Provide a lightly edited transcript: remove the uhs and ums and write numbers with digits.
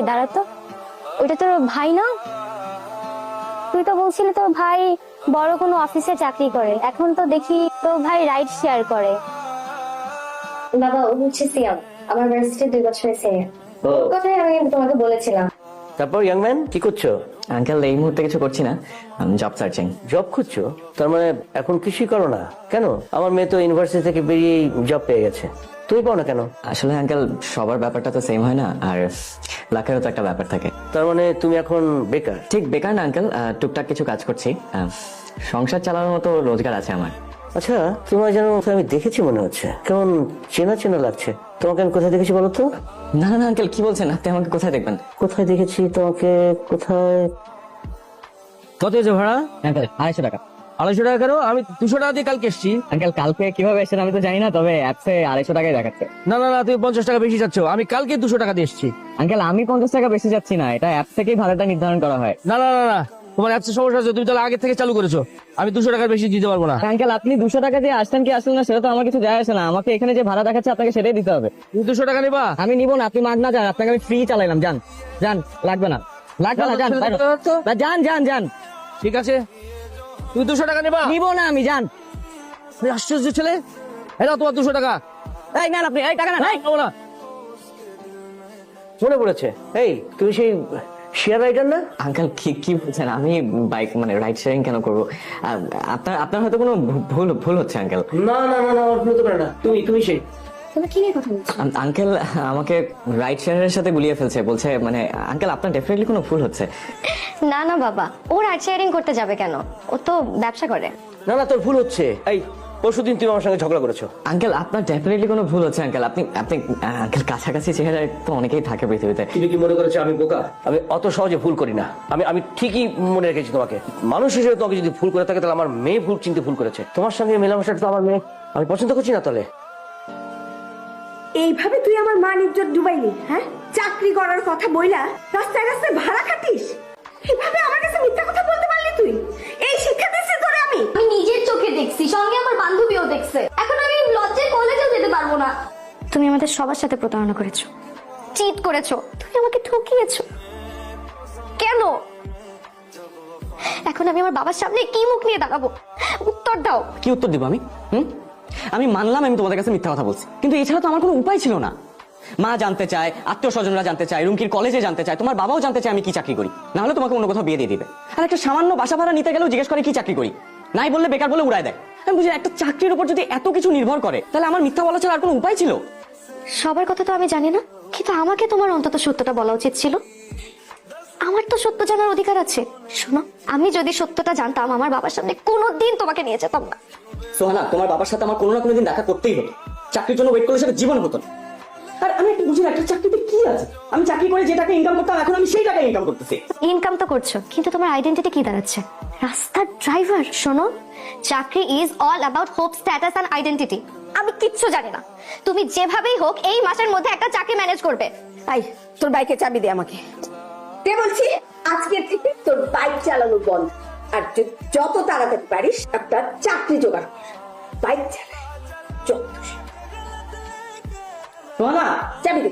দাঁড়াতো, ওইটা তোর ভাই না? তুই তো বলছিলি তোর ভাই বড় কোনো অফিসে চাকরি করে, এখন তো দেখি তোর ভাই রাইড শেয়ার করে। বাবা, ও হচ্ছে সিয়াম, আমার ভার্সিটির 2 বছরের সিনিয়র। ওর কথাই আমি তোমাকে বলেছিলাম। তারপর ইয়াং ম্যান কি করছো? আঙ্কেল এই মুহূর্তে কিছু করছি না, জব সার্চিং। জব খুঁজছো? তার মানে এখন কিছুই করো না কেন? আমার মেয়ে তো ইউনিভার্সিটি থেকে বেরিয়ে জব পেয়ে গেছে, তুমি পাও না কেন? আসলে আঙ্কেল সবার ব্যাপারটা তো সেম হয় না, আর লাখেরও তো একটা ব্যাপার থাকে। তার মানে তুমি এখন বেকার? ঠিক বেকার না আঙ্কেল, টুকটাক কিছু কাজ করছি, সংসার চালানোর মতো রোজগার আছে আমার। আচ্ছা, তোমার যেন আমি দেখেছি মনে হচ্ছে, কেমন চেনা চেনা লাগছে। তোমাকে আমি কোথায় দেখেছি বলো তো? না না আঙ্কেল, কি বলছেন? আপনি আমাকে কোথায় দেখবেন? কোথায় দেখেছি তোমাকে? কোথায়? কত হয়েছে ভাড়া? আঙ্কেল 250 টাকা। 250 টাকা কেন? আমি 200 টাকা দিয়ে কালকে এসছি। আঙ্কেল কালকে কিভাবে এসেছেন আমি তো জানি না, তবে অ্যাপসে 250 টাকাই দেখাচ্ছে। না না না, তুমি 50 টাকা বেশি চাচ্ছ। আমি কালকে 200 টাকা দিয়ে এসছি। আঙ্কেল আমি 50 টাকা বেশি যাচ্ছি না, এটা অ্যাপ থেকেই ভাড়াটা নির্ধারণ করা হয়। না না না না, তোমার অ্যাপসের সমস্যা আছে, তুমি তাহলে আগে থেকে চালু করেছো। আমি 200 টাকার বেশি দিতে পারবো না। আঙ্কেল আপনি 200 টাকা দিয়ে আসছেন কি আসলেন না সেটা তো আমার কিছু যায় আসে না, আমাকে এখানে যে ভাড়া দেখাচ্ছে আপনাকে সেটাই দিতে হবে। তুমি 200 টাকা নেবা? আমি নিব না, আপনি মাগ না যান, আপনাকে আমি ফ্রি চালাইলাম। যান যান, লাগবে না লাগবে না, যান যান যান যান। ঠিক আছে, তুমি 200 টাকা নেবা? নিব না আমি, যান। তুমি আশ্চর্য ছেলে। এই নাও তোমার 200 টাকা। এই না আপনি, এই টাকা না। এই, নেবো না। মনে পড়েছে, এই তুমি সেই শেয়ার রাইডার না? আঙ্কেল কি কি বলছেন? আমি বাইক মানে রাইড শেয়ারিং কেন করবো? আপনার আপনার হয়তো কোনো ভুল ভুল হচ্ছে আঙ্কেল। না না না না, আমার ভুল হতে পারে না। তুমি তুমি সেই তুমি কি নিয়ে কথা বলছো? আঙ্কেল আমাকে রাইড শেয়ারের সাথে গুলিয়ে ফেলছে, বলছে মানে আঙ্কেল আপনার ডেফিনেটলি কোনো ভুল হচ্ছে। না না বাবা, ও রাইড শেয়ারিং করতে যাবে কেন? ও তো ব্যবসা করে। না না, তোর ভুল হচ্ছে। এই পরশুদিন তুমি আমার সঙ্গে ঝগড়া করেছো। আঙ্কেল আপনার ডেফিনেটলি কোনো ভুল হচ্ছে আঙ্কেল। আপনি আপনি আঙ্কেল কাছাকাছি চেহারায় তো অনেকেই থাকে পৃথিবীতে। তুমি কি মনে করেছো আমি বোকা? আমি অত সহজে ভুল করি না। আমি আমি ঠিকই মনে রেখেছি তোমাকে। মানুষ হিসেবে তোমাকে যদি ভুল করে থাকে তাহলে আমার মেয়ে ভুল চিনতে ভুল করেছে। তোমার সঙ্গে মেলামেশাটা তো আমার মেয়ে আমি পছন্দ করছি না। তাহলে এইভাবে তুই আমার মান ইজ্জত ডুবাইলি? হ্যাঁ, চাকরি করার কথা বইলা রাস্তায় রাস্তায় ভাড়া খাটিস? এইভাবে আমার কাছে মিথ্যা কথা বলতে পারলি তুই? এই শিক্ষা দিচ্ছি তোরে আমি? আমি নিজের চোখে দেখছি, সঙ্গে আমার বান্ধবীও দেখছে। এখন আমি লজ্জায় কলেজেও যেতে পারবো না। তুমি আমাদের সবার সাথে প্রতারণা করেছো, চিট করেছো, তুমি আমাকে ঠকিয়েছো। কেন? এখন আমি আমার বাবার সামনে কি মুখ নিয়ে দাঁড়াবো? উত্তর দাও। কি উত্তর দিব আমি? আমি মানলাম আমি তোমাদের কাছে মিথ্যা কথা বলছি, কিন্তু এছাড়া তো আমার কোনো উপায় ছিল না। মা জানতে চায়, আত্মীয় স্বজনরা জানতে চায়, রুমকির কলেজে জানতে চায়, তোমার বাবাও জানতে চায় আমি কি চাকরি করি, না হলে তোমাকে অন্য কোথাও বিয়ে দিয়ে দিবে। আর একটা সামান্য বাসা ভাড়া নিতে গেলেও জিজ্ঞেস করে কি চাকরি করি, নাই বললে বেকার বলে উড়ায় দেয়। আমি বুঝি একটা চাকরির উপর যদি এত কিছু নির্ভর করে তাহলে আমার মিথ্যা বলা ছাড়া আর কোনো উপায় ছিল? সবার কথা তো আমি জানি না, কিন্তু আমাকে তোমার অন্তত সত্যটা বলা উচিত ছিল। আমার তো সত্য জানার অধিকার আছে। শোনো, আমি যদি সত্যটা জানতাম আমার বাবার সামনে কোনোদিন তোমাকে নিয়ে যেতাম না। সোহানা, তোমার বাবার সাথে আমার কোনো না কোনো দিন দেখা করতেই হতো। চাকরির জন্য ওয়েট করলে সেটা জীবন হতো না। আর আমি একটু বুঝি না, একটা চাকরিতে কি আছে? আমি চাকরি করে যে টাকা ইনকাম করতাম এখন আমি সেই টাকা ইনকাম করতেছি। ইনকাম তো করছো, কিন্তু তোমার আইডেন্টিটি কি দাঁড়াচ্ছে? রাস্তার ড্রাইভার। শোনো, চাকরি is all about hope, status and identity. আমি কিচ্ছু জানি না। তুমি যেভাবেই হোক এই মাসের মধ্যে একটা চাকরি ম্যানেজ করবে। আই, তোর বাইকে চাবি দে আমাকে। কে বলছি আজকে থেকে তোর বাইক চালানো বন্ধ, আর যত তাড়াতাড়ি পারিস একটা চাকরি জোগাড় কর। বাইক চালায় যত। সোহানা, চাবি দে।